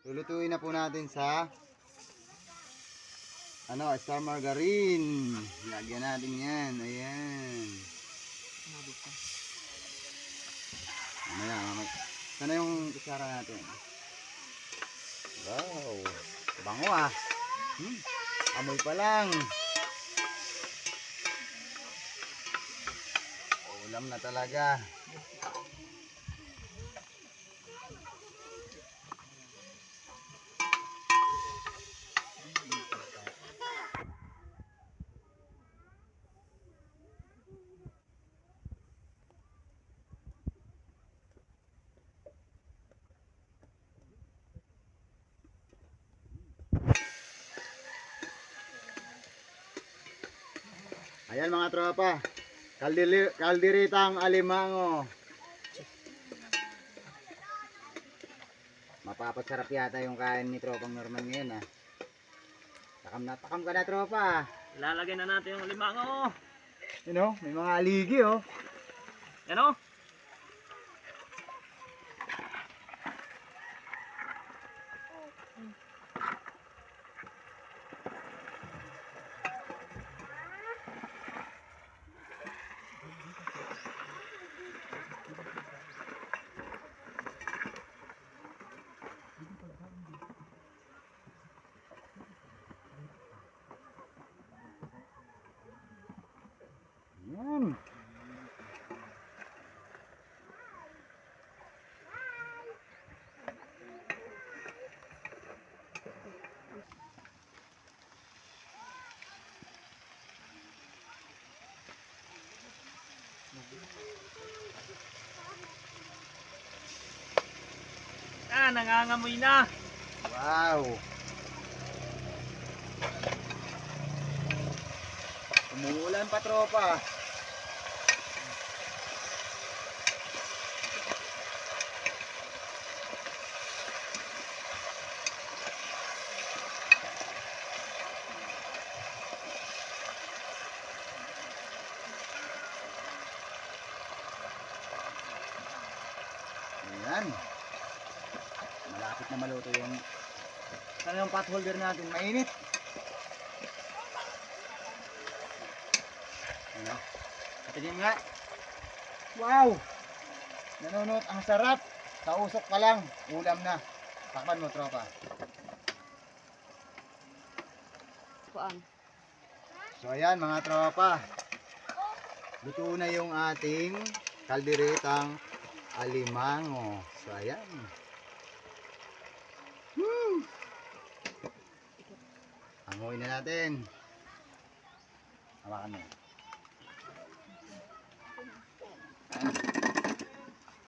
Lulutuin na po natin sa star margarine. Lagyan natin yan. Ayan. Mamaya. Sana yung kutsara natin. Wow. Bango ah. Amoy pa lang. Ulam na talaga. Ayan mga tropa, kalderitang alimango. Mapapasarap yata yung kain ni tropang Norman ngayon ah. Takam ka na tropa. Ilalagay na natin yung limango. You know, may mga aligi oh. Yan o. Yan. Nangangamoy na. Wow. Umuulan pa tropa. Ayan. Malapit na maluto yung pot holder natin. Mainit. Ano? Katingin nga. Wow! Nanunot. Ang sarap. Kausok pa lang. Ulam na. Takpan mo tropa. So ayan mga tropa. Luto na yung ating kalderetang alimango. So ayan. Hanguin na natin. Hawakan mo.